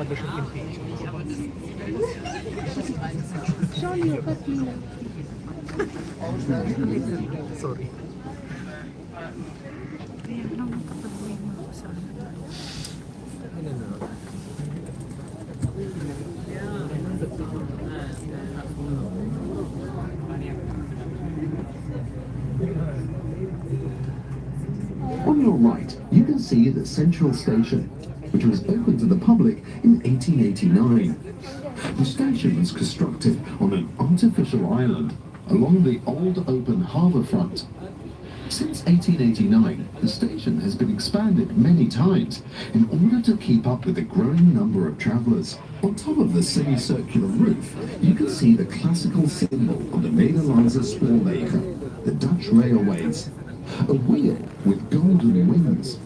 Sorry. Kaya lang makapag-problema ako sa On your right, you can see the Central Station, which was opened to the public in 1889. The station was constructed on an artificial island along the old open harbour front. Since 1889, the station has been expanded many times in order to keep up with the growing number of travellers. On top of the semicircular roof, you can see the classical symbol of the Nederlandse Spoorwegen, the Dutch railways, a wheel with golden wings.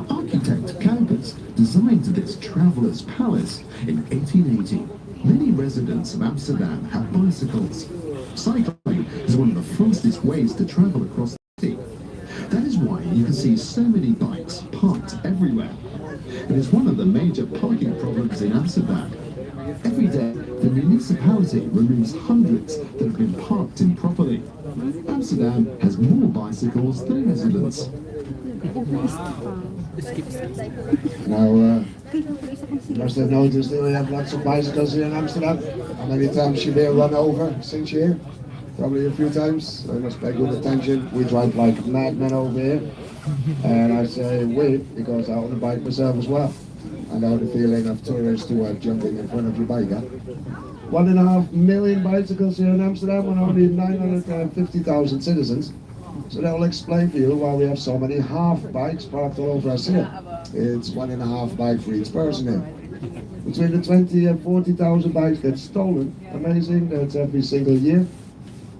Architect Kuipers designed this traveller's palace in 1880. Many residents of Amsterdam have bicycles. Cycling is one of the fastest ways to travel across the city. That is why you can see so many bikes parked everywhere. It is one of the major parking problems in Amsterdam. Every day, the municipality removes hundreds that have been parked improperly. Amsterdam has more bicycles than residents. Now, you must have noticed that we have lots of bicycles here in Amsterdam. How many times you been run over since you're here? Probably a few times. I must pay good attention. We drive like madmen over here. And I say we because I own a bike myself as well. I know the feeling of tourists who are jumping in front of your bike. 1.5 million bicycles here in Amsterdam and only 950,000 citizens. So that will explain for you why we have so many half bikes parked all over us here. It's 1.5 bike for each person here. Between the 20 and 40,000 bikes get stolen. Amazing, that's every single year.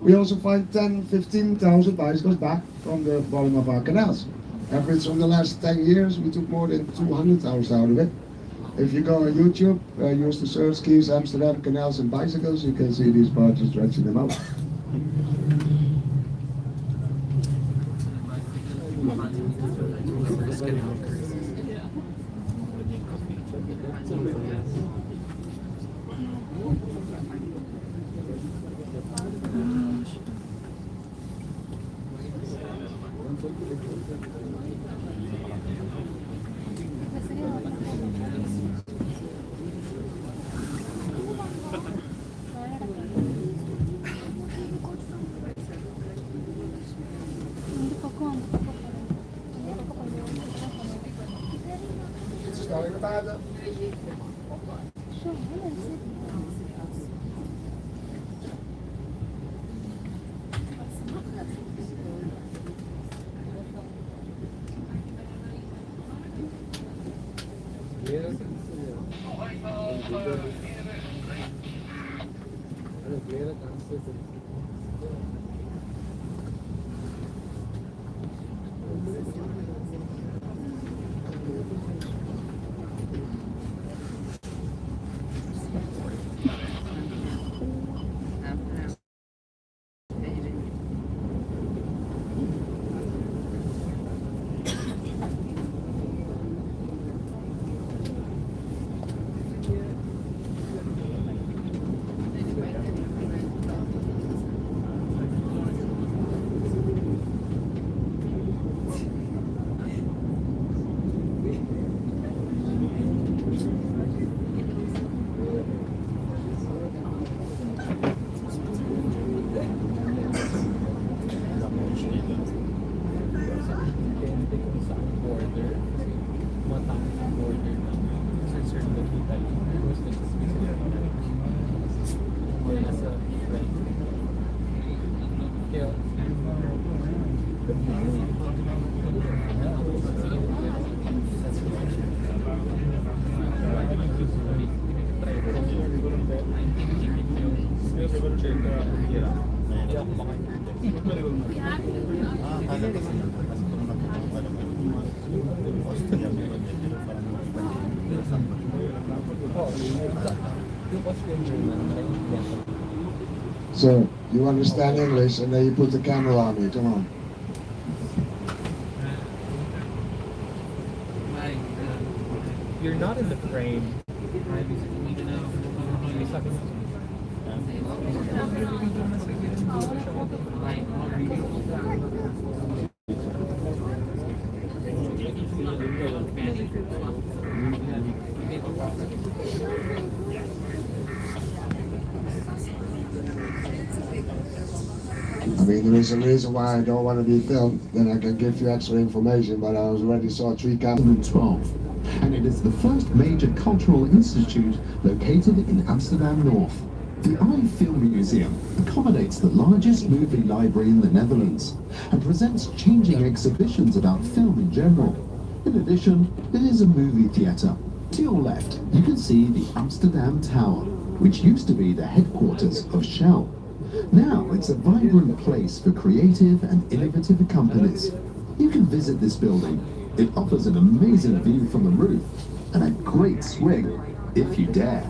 We also find 10, 15,000 bicycles back from the bottom of our canals. Average from the last 10 years, we took more than 200,000 out of it. If you go on YouTube, use the search keys Amsterdam canals and bicycles, you can see these barges stretching them out. So, you understand English and then you put the camera on me, come on. You're not in the frame. I mean, there is a reason why I don't want to be filmed. Then I can give you extra information, but I already saw 3 cameras. 2012, and it is the first major cultural institute located in Amsterdam North. The Eye Film Museum accommodates the largest movie library in the Netherlands and presents changing exhibitions about film in general. In addition, it is a movie theatre. To your left, you can see the Amsterdam Tower, which used to be the headquarters of Shell. Now it's a vibrant place for creative and innovative companies. You can visit this building. It offers an amazing view from the roof and a great swing if you dare.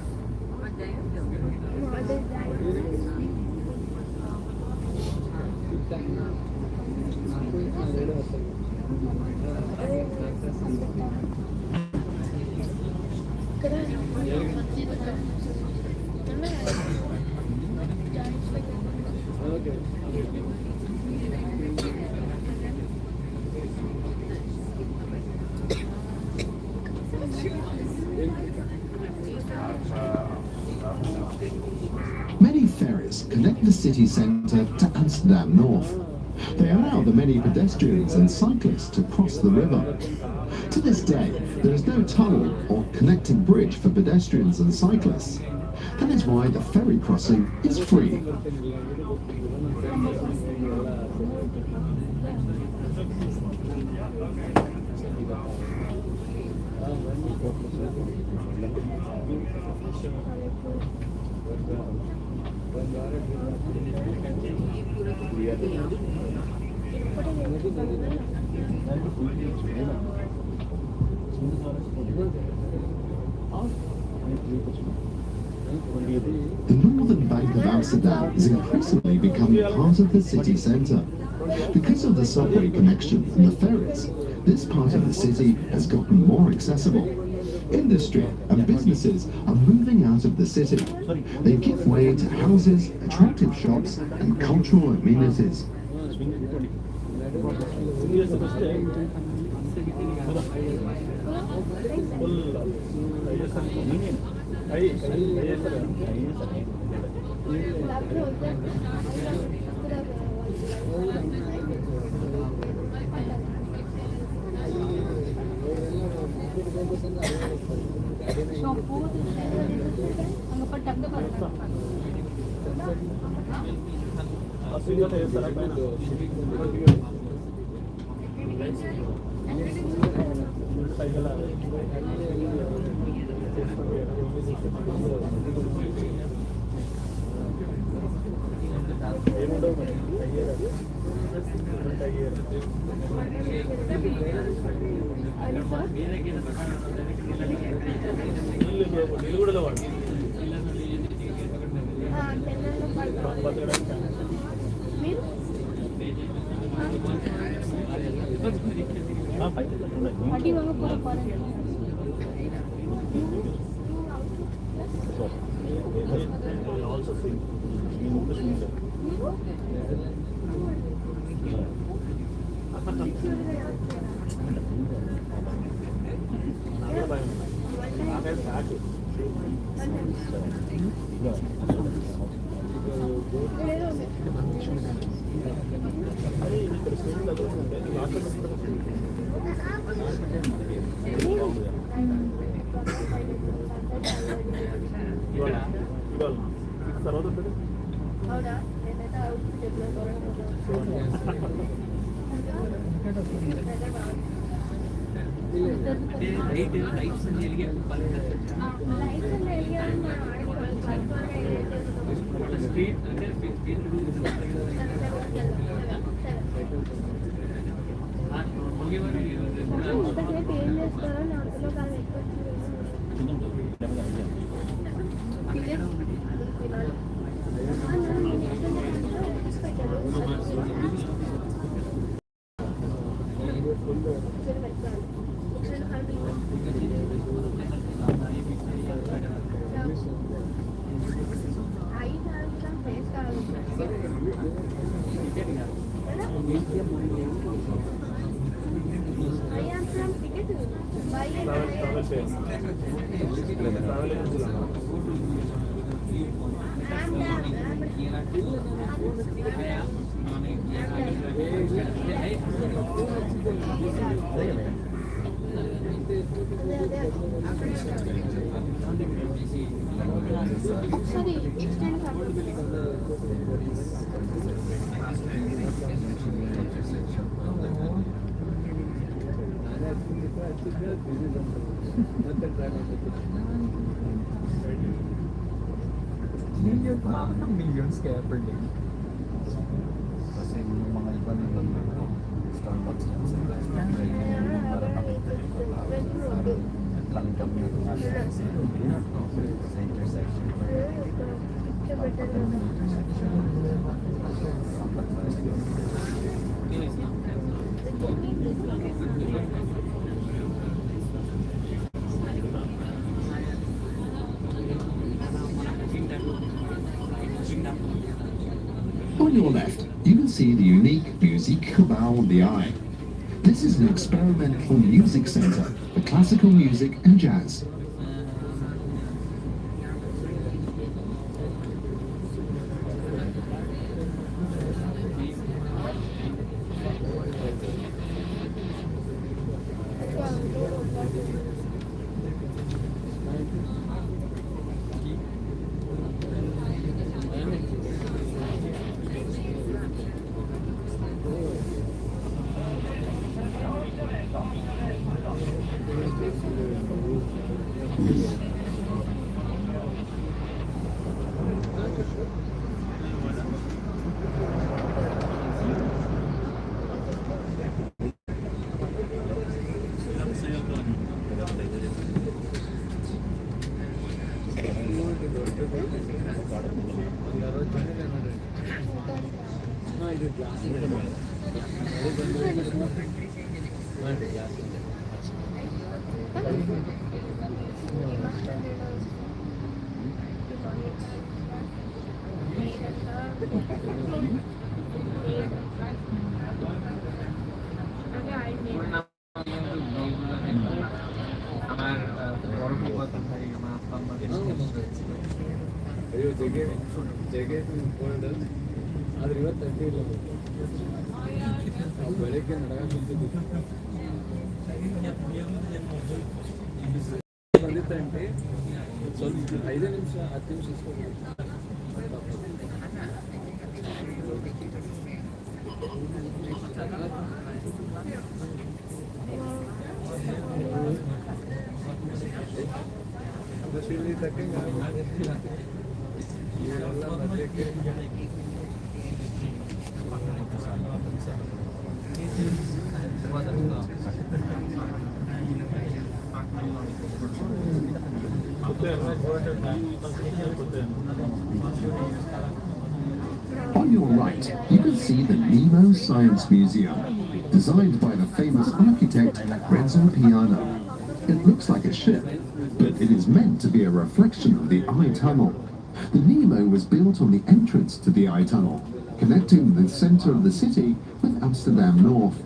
Many ferries connect the city centre to Amsterdam North. They allow the many pedestrians and cyclists to cross the river. To this day, there is no tunnel or connecting bridge for pedestrians and cyclists. That is why the ferry crossing is free. The northern bank of Amsterdam is increasingly becoming part of the city centre. Because of the subway connection and the ferries, this part of the city has gotten more accessible. Industry and businesses are moving out of the city. They give way to houses, attractive shops and cultural amenities. Sorry, extend Million, umabot ng millions kaya per day. Kasi yung mga iba nila Starbucks yan sa para makita lang kami sa intersection. On your left, you can see the unique Music Cabal on the Eye. This is an experimental music center for classical music and jazz. ಆದ್ರೆ ಇವತ್ತು ಅಡ್ಡಿ ಇಲ್ಲ ಬೆಳಗ್ಗೆ ನಡೆಯುತ್ತಿದ್ದು ಬಂದಿತ್ತಂటే ಸ್ವಲ್ಪ 5 ನಿಮಿಷ 10 ನಿಮಿಷ ಇಲ್ಲಿ ತಕ್ಕಂಗೆ ಇವರೆಲ್ಲ ಮಧ್ಯಕ್ಕೆ On your right, you can see the Nemo Science Museum, designed by the famous architect Renzo Piano. It looks like a ship, but it is meant to be a reflection of the eye tunnel. The Nemo was built on the entrance to the eye tunnel, connecting the center of the city with Amsterdam North.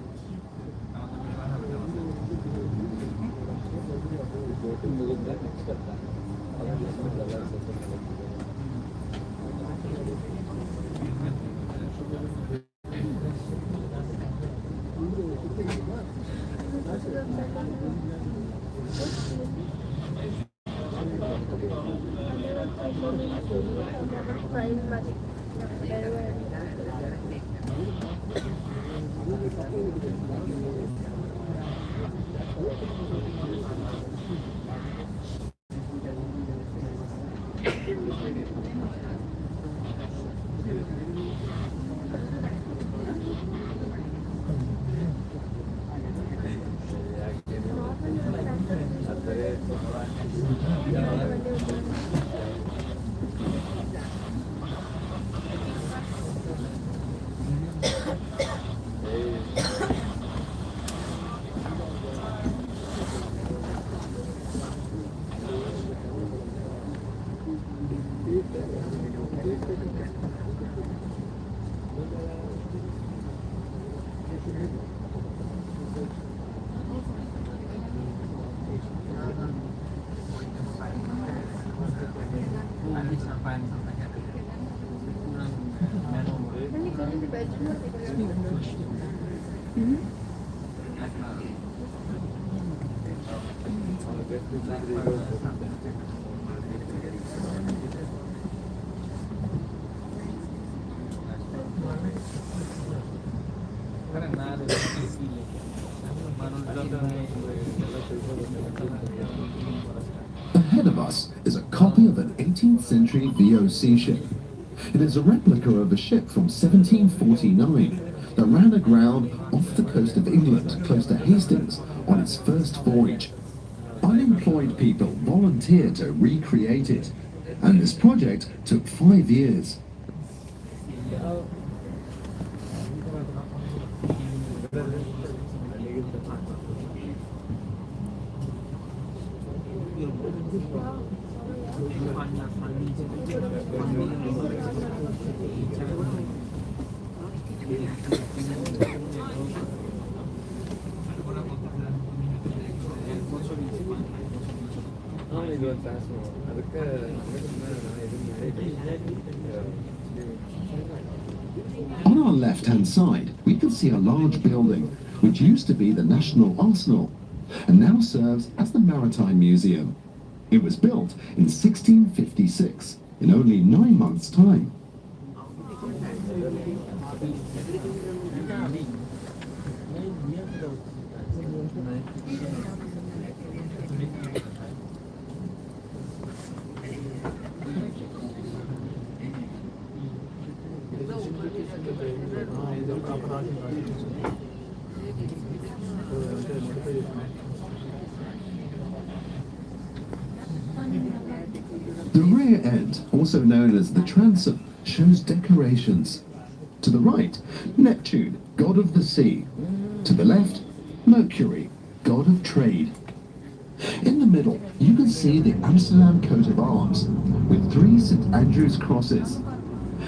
Ahead of us is a copy of an 18th century VOC ship. It is a replica of a ship from 1749 that ran aground off the coast of England close to Hastings on its first voyage. Unemployed people volunteered to recreate it, and this project took 5 years. On our left-hand side, we can see a large building which used to be the National Arsenal and now serves as the Maritime Museum. It was built in 1656, in only 9 months' time. The rear end, also known as the transom, shows decorations. To the right, Neptune, god of the sea. To the left, Mercury, god of trade. In the middle, you can see the Amsterdam coat of arms, with 3 St. Andrew's crosses.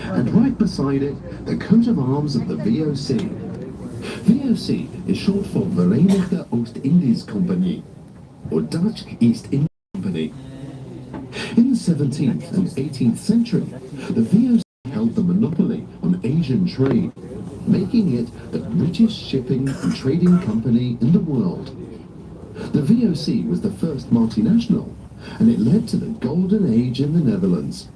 And right beside it, the coat of arms of the VOC. VOC is short for Verenigde Oost-Indisch Compagnie, or Dutch East India Company. In the 17th and 18th century, the VOC held the monopoly on Asian trade, making it the richest shipping and trading company in the world. The VOC was the first multinational, and it led to the golden age in the Netherlands.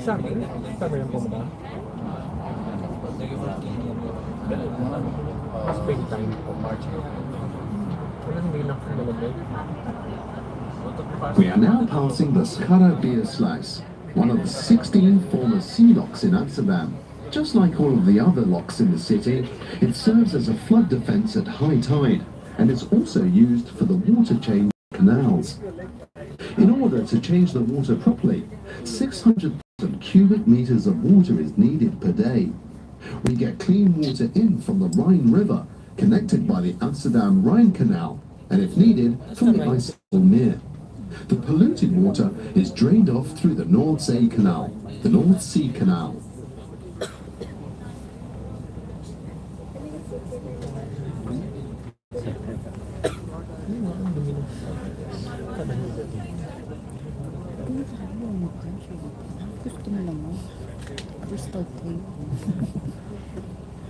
Summer yung pumunta. Springtime o March. We are now passing the Schara beer slice, one of the 16 former sea docks in Amsterdam, Just like all of the other locks in the city, it serves as a flood defense at high tide and is also used for the water change canals. In order to change the water properly, 600,000 cubic meters of water is needed per day. We get clean water in from the Rhine River, connected by the Amsterdam Rhine Canal, and if needed, from the IJsselmeer. The polluted water is drained off through the North Sea Canal, the North Sea Canal. Gusto mo naman. Crystal clear.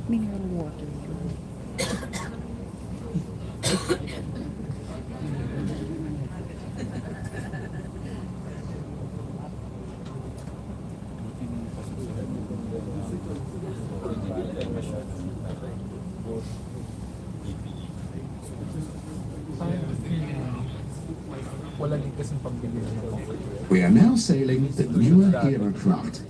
Mineral water. We are now sailing the newer Herengracht.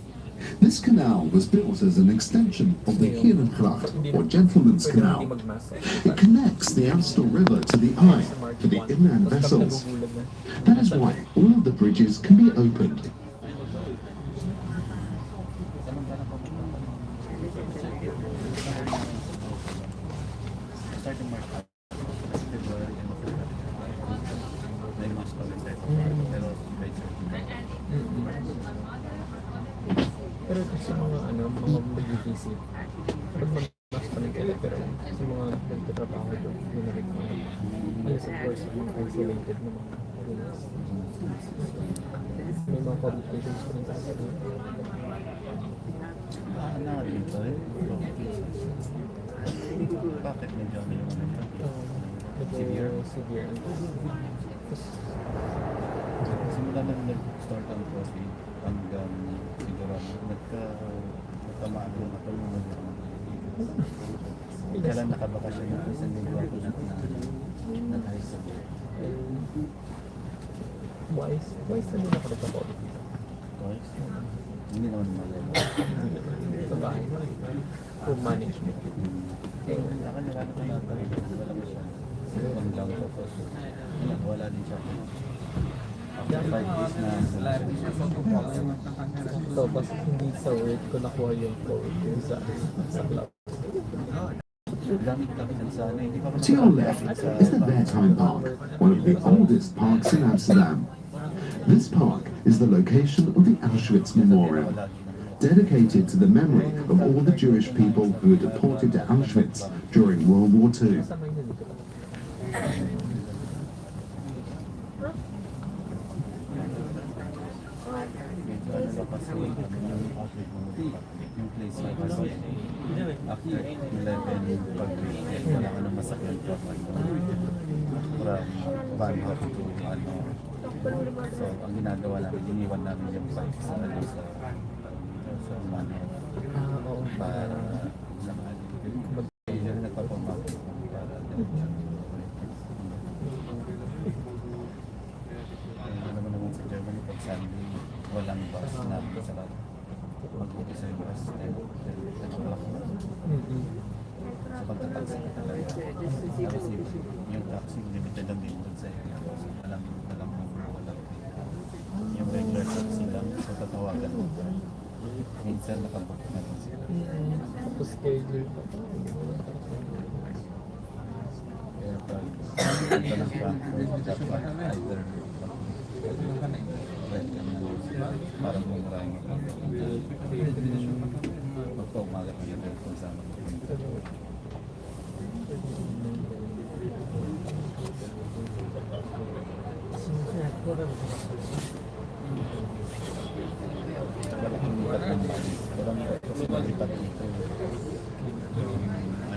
This canal was built as an extension of the Herengracht, or Gentleman's Canal. It connects the Amstel River to the Eye for the inland vessels. That is why all of the bridges can be opened. Pero sa mga mga mag-visit, pag mag-mas pa rin kayo, pero sa mga nagtatrabaho doon, yung nag-require. Yes, of course, yung mga isolated na mga areas. May mga publications pa rin tayo doon. Dito eh. Bakit medyo ano yung Severe. simula na nag-start ang coffee hanggang siguro nagtamaan lang ako ng kailan nakabakasyon yung isang linggo ako nag-high school. Wise na din ako nagpa-COVID dito. Guys, hindi naman malala. Sa bahay mo, home management. Nakanila ko na wala mo siya. Ang lang tapos wala din siya. After 5 days na Tapos hindi sa work ko nakuha yung code yung sa club. gamit kami ng sana. Hindi pa To your left is the Wertheim Park, one of the oldest parks in Amsterdam. This park is the location of the Auschwitz Memorial, dedicated to the memory of all the Jewish people who were deported to Auschwitz during World War II. Kasama yun dito. kasi yung place na kasi after 11 pag-break wala ka nang masakyan ka from Bahnhof to so ang ginagawa namin iniwan namin yung bike sa Bahnhof para yung nagpapamaki para naman sa Germany pag Sunday walang bus na sarap mag-umpisa yung bus 10 o'clock na so pagka-taxi ka talaga tapos yung taxi limited lang din dun sa area so walang yung regular taxi lang so tatawagan mo minsan nakabook na rin sila Tapos schedule pa. kaya pag punta ng Frankfurt dapat either para mumurahin mo magpa-umaga ka yun kung saan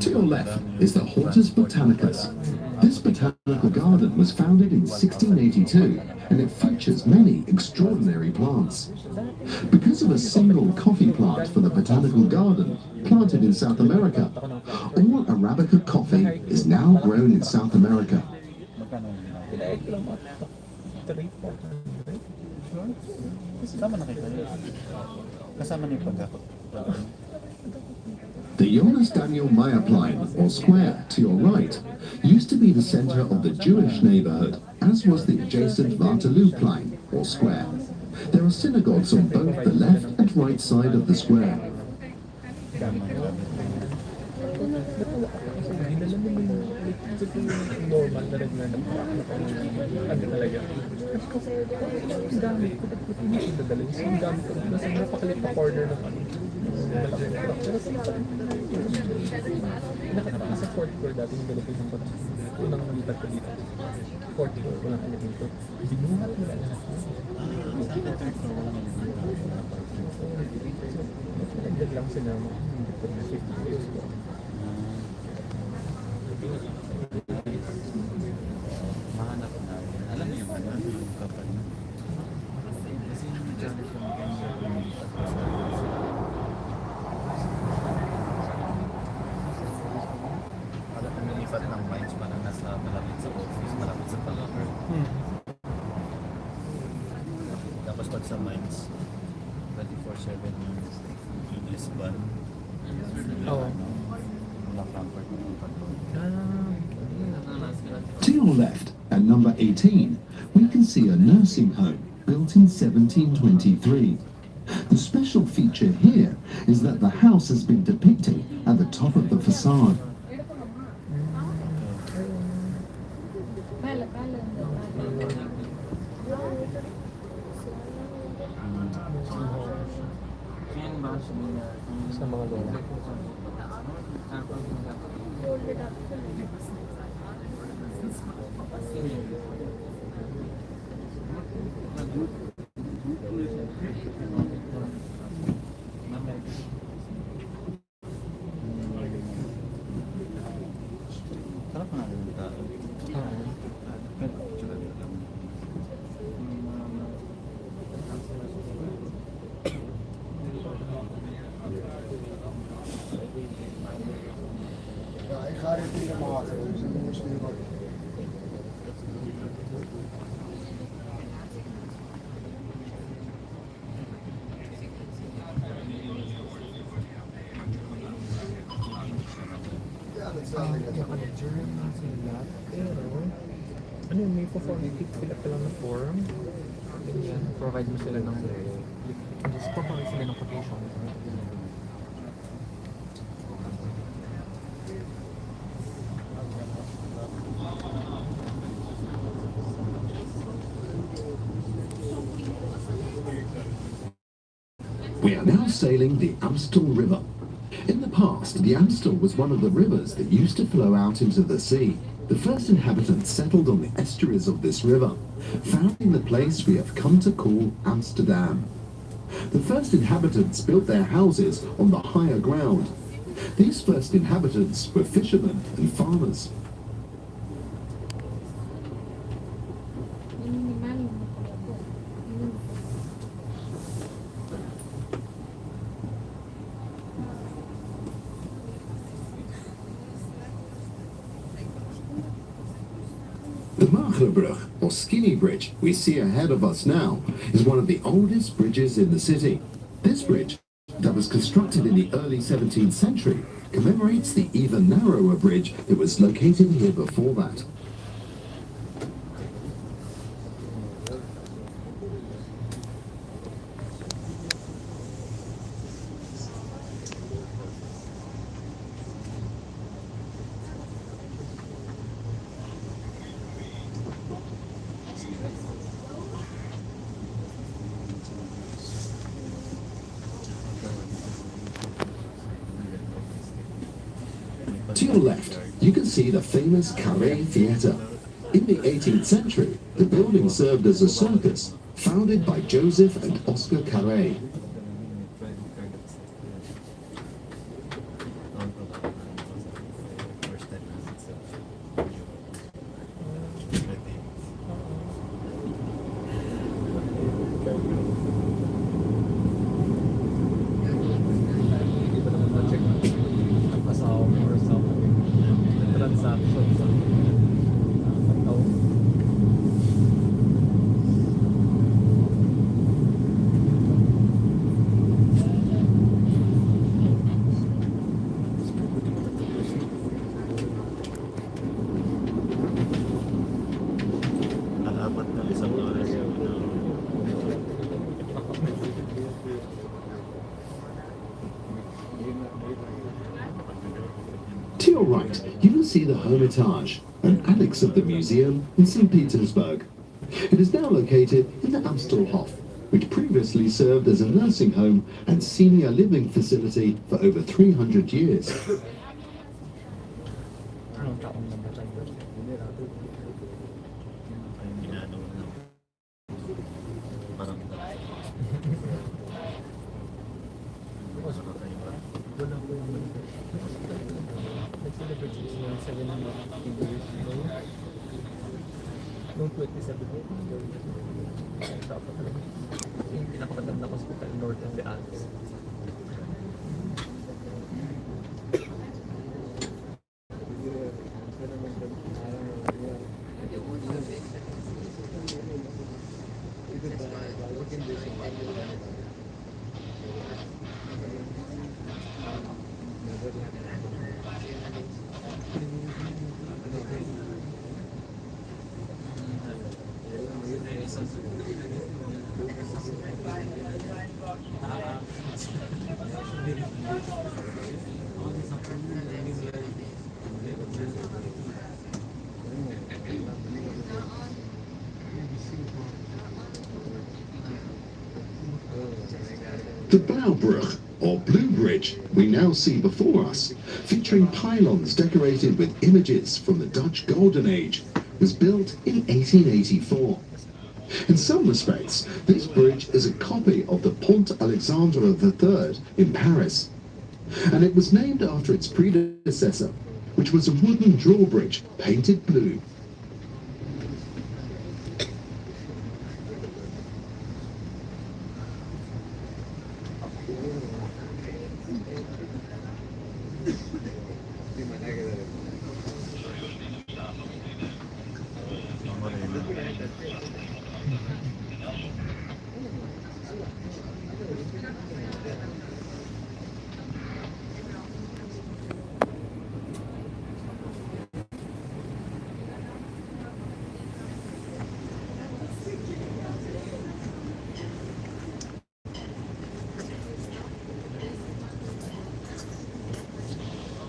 To your left is the Hortus Botanicus. This botanical garden was founded in 1682 and it features many extraordinary plants. Because of a single coffee plant for the botanical garden planted in South America, all Arabica coffee is now grown in South America. Kasama na kayo. Kasama na yung pag-akot. The Jonas Daniel Meyerplein, or square, to your right, used to be the center of the Jewish neighborhood, as was the adjacent Waterlooplein, or square. There are synagogues on both the left and right side of the square. Normal na regular na ano talaga. Ang gamit ko, ba't hindi siya dadalhin? So, ang gamit ko, nasa napakalit na corner ng ano. Malaki na truck. Pero nakatapos sa fourth floor dati yung dalapin ng kotse. Unang nalipat ko dito. Fourth floor, walang elevator. Binuhat nila lahat. Nagdag lang sila mo. Hindi ko na 50 years ago. Mahanap na. Alam mo yung ano, yung kapal na. Kasi yung challenge yung maganda lumipat ko sa para kung lumipat ng mines pa na nasa malapit sa office, malapit sa palaver. Tapos pag sa mines, 24/7 yung Lisbon. Oo. Walang comfort ng pag-doon. To your left, at number 18, we can see a nursing home built in 1723. The special feature here is that the house has been depicted at the top of the facade. Sa mga lola. Sarap nga rin yung tao. Pero, tsaka lang. Ja, ik ga dit niet maken, dus dat moest niet worden. Ja, dat is wel lekker. Naka-journal sila, pero ano yung may fill up ka lang na form, ganyan, provide mo sila ng just provide sila ng quotation. We are now sailing the Amstel River. In the past, the Amstel was one of the rivers that used to flow out into the sea. The first inhabitants settled on the estuaries of this river, founding the place we have come to call Amsterdam. The first inhabitants built their houses on the higher ground. These first inhabitants were fishermen and farmers. The Maaglerbrug, or Skinny Bridge, we see ahead of us now, is one of the oldest bridges in the city. This bridge, that was constructed in the early 17th century, commemorates the even narrower bridge that was located here before that. To your left, you can see the famous Carré Theatre. In the 18th century, the building served as a circus, founded by Joseph and Oscar Carré. your right, you will see the Hermitage, an annex of the museum in St. Petersburg. It is now located in the Amstelhof, which previously served as a nursing home and senior living facility for over 300 years. Anong taong namatay ba? Parang Wala ko yung nag-celebrate sila 750 years ago. Noong 2017. Dapat talaga. Yung pinakamatandang hospital north of the Alps. The Blaubrug, or Blue Bridge, we now see before us, featuring pylons decorated with images from the Dutch Golden Age, was built in 1884. In some respects, this bridge is a copy of the Pont Alexandre III in Paris, and it was named after its predecessor, which was a wooden drawbridge painted blue.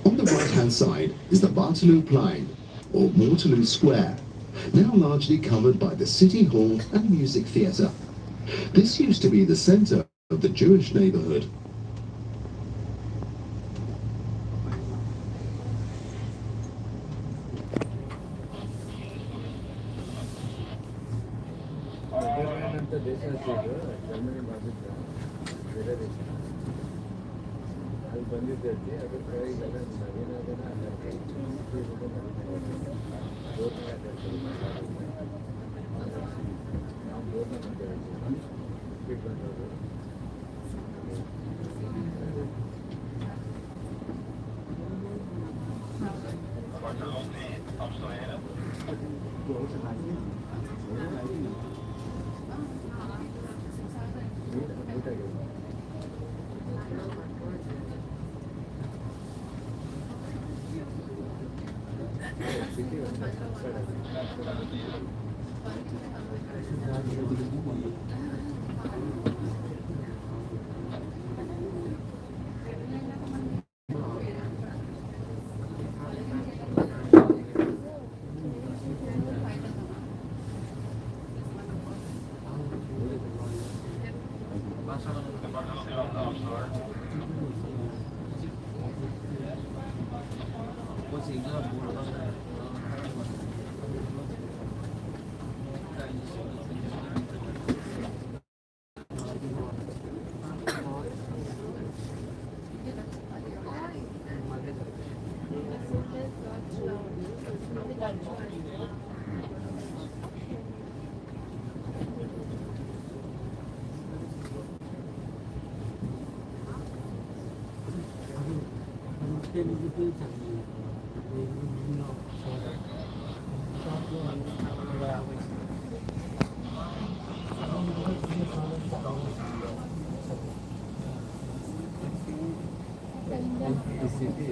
On the right-hand side is the Waterlooplein, or Waterloo Square, now largely covered by the City Hall and Music Theatre. This used to be the centre of the Jewish neighbourhood.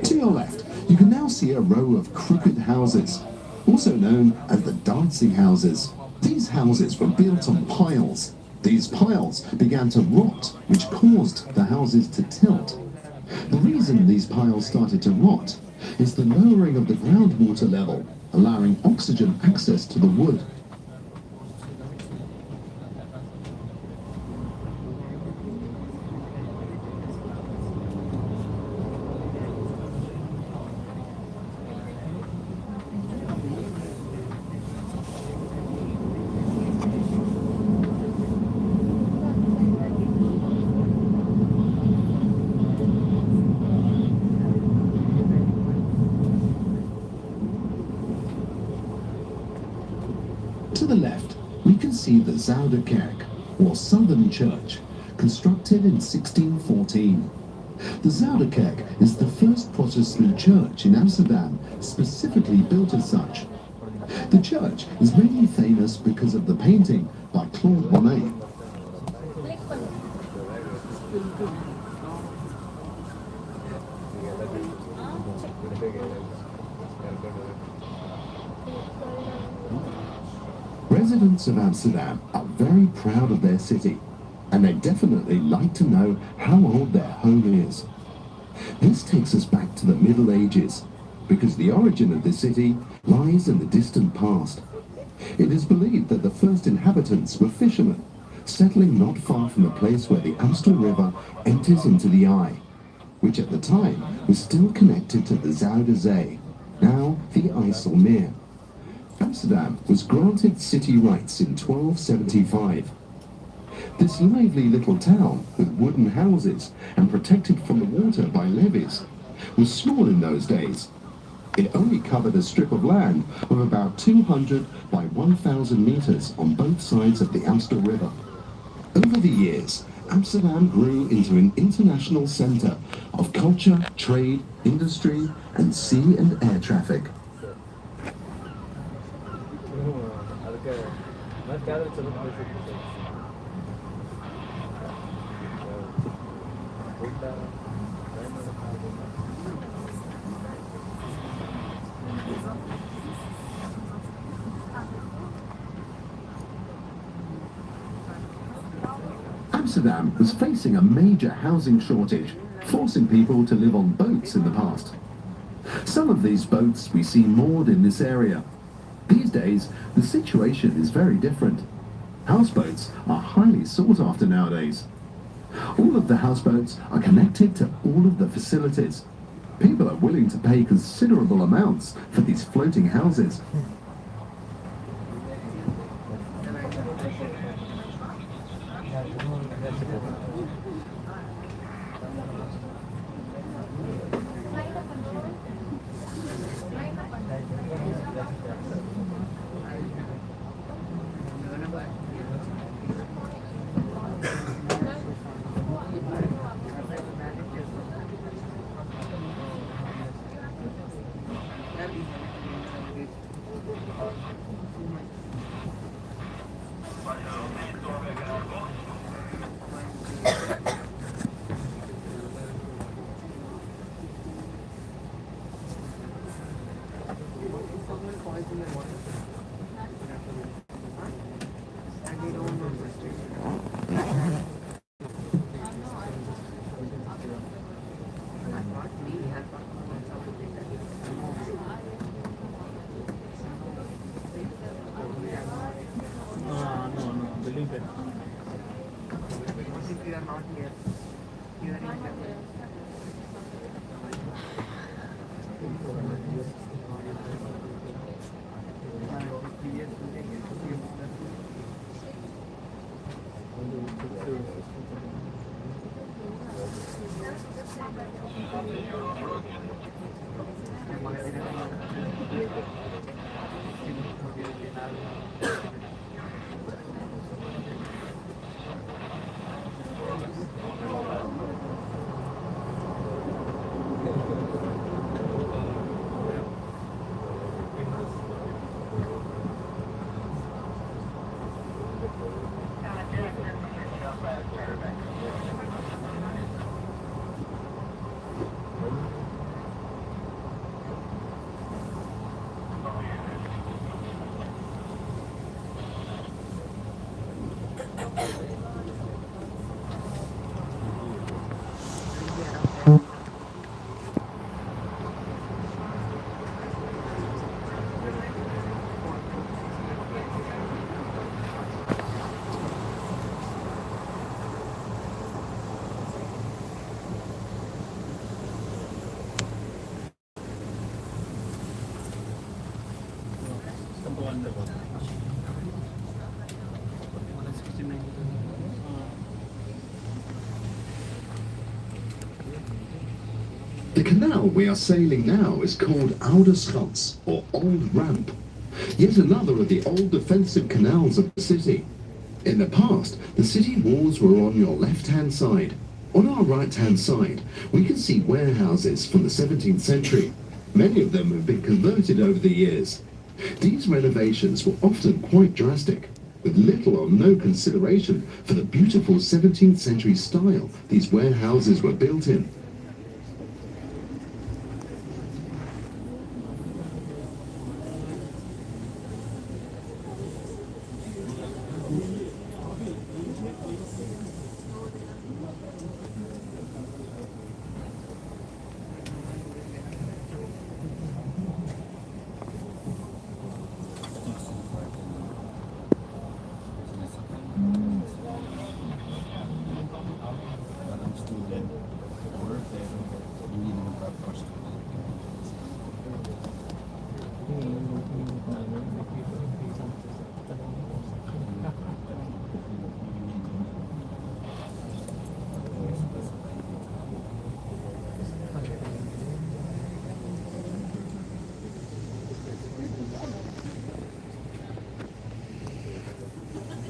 To your left, you can now see a row of crooked houses, also known as the dancing houses. These houses were built on piles. These piles began to rot, which caused the houses to tilt. The reason these piles started to rot is the lowering of the groundwater level, allowing oxygen access to the wood. To the left, we can see the Zuiderkerk, or Southern Church, constructed in 1614. The Zuiderkerk is the first Protestant church in Amsterdam, specifically built as such. The church is mainly famous because of the painting by Claude Monet. Residents of Amsterdam are very proud of their city, and they definitely like to know how old their home is. This takes us back to the Middle Ages, because the origin of the city lies in the distant past. It is believed that the first inhabitants were fishermen, settling not far from the place where the Amstel River enters into the Eye, which at the time was still connected to the Zuiderzee, now the IJsselmeer. Amsterdam was granted city rights in 1275. This lively little town, with wooden houses and protected from the water by levees, was small in those days. It only covered a strip of land of about 200 by 1,000 meters on both sides of the Amstel River. Over the years, Amsterdam grew into an international center of culture, trade, industry, and sea and air traffic. Amsterdam was facing a major housing shortage, forcing people to live on boats in the past. Some of these boats we see moored in this area. These days, the situation is very different. Houseboats are highly sought after nowadays. All of the houseboats are connected to all of the facilities. People are willing to pay considerable amounts for these floating houses. The canal we are sailing now is called Oude Schans, or Old Ramp, yet another of the old defensive canals of the city. In the past, the city walls were on your left-hand side. On our right-hand side, we can see warehouses from the 17th century. Many of them have been converted over the years. These renovations were often quite drastic, with little or no consideration for the beautiful 17th century style these warehouses were built in. Parang student tour, pero hindi naman proper student.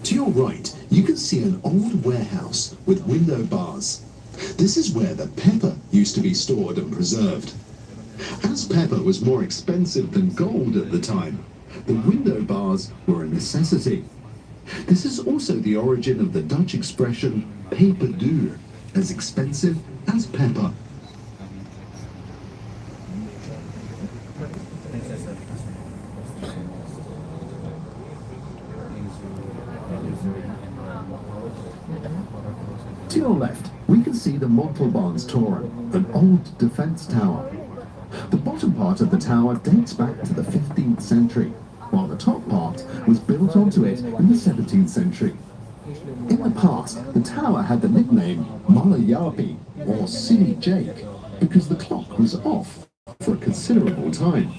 To your right, you can see an old warehouse with window bars. This is where the pepper used to be stored and preserved. As pepper was more expensive than gold at the time, the window bars were a necessity. This is also the origin of the Dutch expression peper duur, as expensive as pepper. To your left, we can see the Montelbaanstoren, an old defense tower. The bottom part of the tower dates back to the 15th century, while the top part was built onto it in the 17th century. In the past, the tower had the nickname Malayapi, or Silly Jake, because the clock was off for a considerable time.